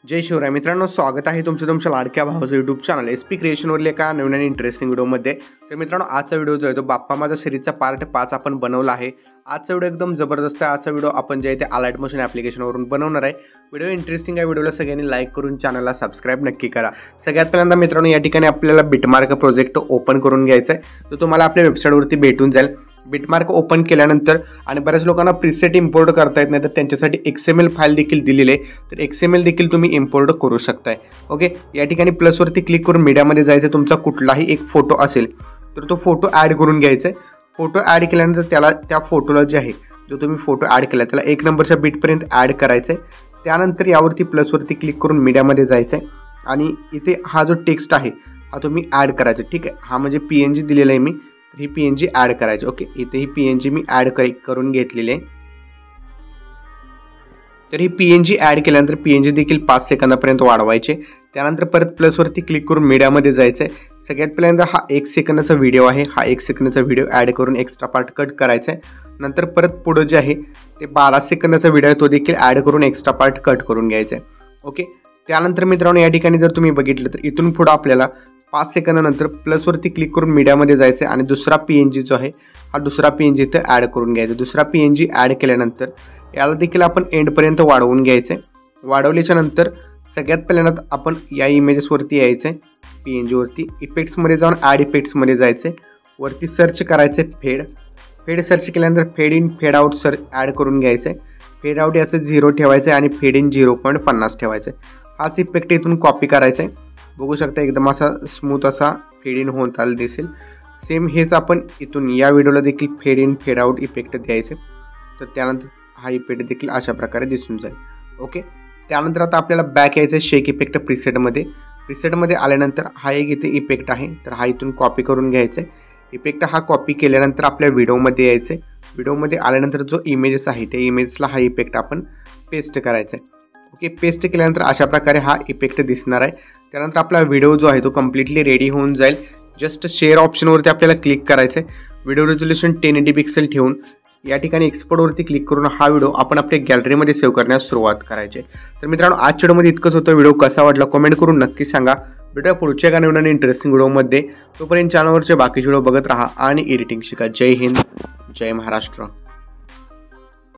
जय शिवराय मित्रांनो, स्वागत आहे तुमच्या लाडक्या भावाचं यूट्यूब चॅनल SP क्रिएशनवरले एका नवीन आणि इंटरेस्टिंग व्हिडिओमध्ये। तर मित्रांनो, आजचा व्हिडिओ जो आहे तो बाप्पा माझा सिरीजचा पार्ट 5 आपण बनवला आहे। आजचा व्हिडिओ एकदम जबरदस्त आहे। आजचा व्हिडिओ आपण जे आहे ते अलाइट मोशन ॲप्लिकेशनवरून बनवणार आहे। व्हिडिओ इंटरेस्टिंग आहे। व्हिडिओला सगळ्यांनी लाईक करून चॅनलला सबस्क्राइब नक्की करा। सगळ्यात पहिल्यांदा मित्रांनो, या ठिकाणी आपल्याला बिटमार्क प्रोजेक्ट ओपन करून घ्यायचा आहे। तो तुम्हाला आपल्या वेबसाईटवरती भेटून जाईल। बिटमार्क ओपन केल्यानंतर आणि बऱ्याच लोकांना प्रीसेट इंपोर्ट करता येत नाही, तर त्यांच्यासाठी XML फाईल देखील दिलेली आहे। तर XML देखील तुम्ही इंपोर्ट करू शकताय। ओके, या ठिकाणी प्लसवरती क्लिक करून मीडियामध्ये जायचं। तुमचा कुठलाही एक फोटो असेल तर तो फोटो ॲड करून घ्यायचा आहे। फोटो ॲड केल्यानंतर त्याला त्या फोटोला जे आहे जो तुम्ही फोटो ॲड केला त्याला 1 नंबरच्या बिटपर्यंत ॲड करायचं आहे। त्यानंतर यावरती प्लसवरती क्लिक करून मीडियामध्ये जायचं आहे आणि इथे हा जो टेक्स्ट आहे हा तुम्ही ॲड करायचा। ठीक आहे, हा म्हणजे PNG दिलेला आहे मी, ही PNG ॲड करायची। ओके, इथे ही PNG मी ॲड करून घेतलेली आहे। तर ही PNG ॲड केल्यानंतर PNG देखील 5 सेकंदापर्यंत वाढवायचे। त्यानंतर परत प्लसवरती क्लिक करून मीडियामध्ये जायचं आहे। सगळ्यात पहिल्यांदा हा 1 सेकंदाचा व्हिडिओ आहे, हा 1 सेकंदाचा व्हिडिओ ॲड करून एक्स्ट्रा पार्ट कट करायचा आहे। नंतर परत पुढे जे आहे ते 12 सेकंदाचा व्हिडिओ आहे तो देखील ॲड करून एक्स्ट्रा पार्ट कट करून घ्यायचा आहे। ओके, त्यानंतर मित्रांनो या ठिकाणी जर तुम्ही बघितलं तर इथून पुढे आपल्याला 5 सेकंदानंतर प्लसवरती क्लिक करून मीडियामध्ये जायचं आणि दुसरा PNG जो आहे हा दुसरा PNG इथे ॲड करून घ्यायचा। दुसरा PNG ॲड केल्यानंतर याला देखील आपण एंडपर्यंत वाढवून घ्यायचं आहे। वाढवल्याच्या नंतर सगळ्यात पहिल्यांदा आपण या इमेजेसवरती यायचं आहे। PNGवरती इफेक्ट्समध्ये जाऊन ॲड इफेक्ट्समध्ये जायचं आहे। वरती सर्च करायचं आहे फेड सर्च केल्यानंतर fade in fade out add करून घ्यायचं आहे। फेड आउट याचं 0 ठेवायचं आहे आणि फेड इन 0.50 ठेवायचं आहे। हाच इफेक्ट इथून कॉपी करायचा आहे। बघू शकता एकदम असा स्मूथ असा फेड इन होत आला दिसेल। सेम हेच आपण इथून या व्हिडिओला देखील fade in fade out effect द्यायचे। तर त्यानंतर हा इफेक्ट देखील अशा प्रकारे दिसून जाईल। ओके, त्यानंतर आता आपल्याला बॅक यायचं आहे शेक इफेक्ट प्रीसेटमध्ये आल्यानंतर हा एक इथे इफेक्ट आहे, तर हा इथून कॉपी करून घ्यायचा आहे। इफेक्ट हा कॉपी केल्यानंतर आपल्या व्हिडिओमध्ये यायचं आहे। व्हिडिओमध्ये आल्यानंतर जो इमेजेस आहे त्या इमेजला हा इफेक्ट आपण पेस्ट करायचा आहे। ओके, पेस्ट केल्यानंतर अशा प्रकारे हा इफेक्ट दिसणार आहे। त्यानंतर आपला व्हिडिओ जो आहे तो कम्प्लिटली रेडी होऊन जाईल। जस्ट शेअर ऑप्शनवरती आपल्याला क्लिक करायचं आहे। व्हिडिओ रेझोल्युशन 1080 पिक्सेल ठेवून या ठिकाणी एक्सपोर्टवरती क्लिक करून हा व्हिडिओ आपण आपल्या गॅलरीमध्ये सेव्ह करण्यास सुरुवात करायची आहे। तर मित्रांनो, आजच्या व्हिडिओमध्ये इतकंच होतं। व्हिडिओ कसा वाटला कमेंट करून नक्की सांगा। भेटूया पुढच्या एका नवीन आणि इंटरेस्टिंग व्हिडिओमध्ये। तोपर्यंत चॅनलवरचे बाकीचे व्हिडिओ बघत राहा आणि एडिटिंग शिका। जय हिंद, जय महाराष्ट्र।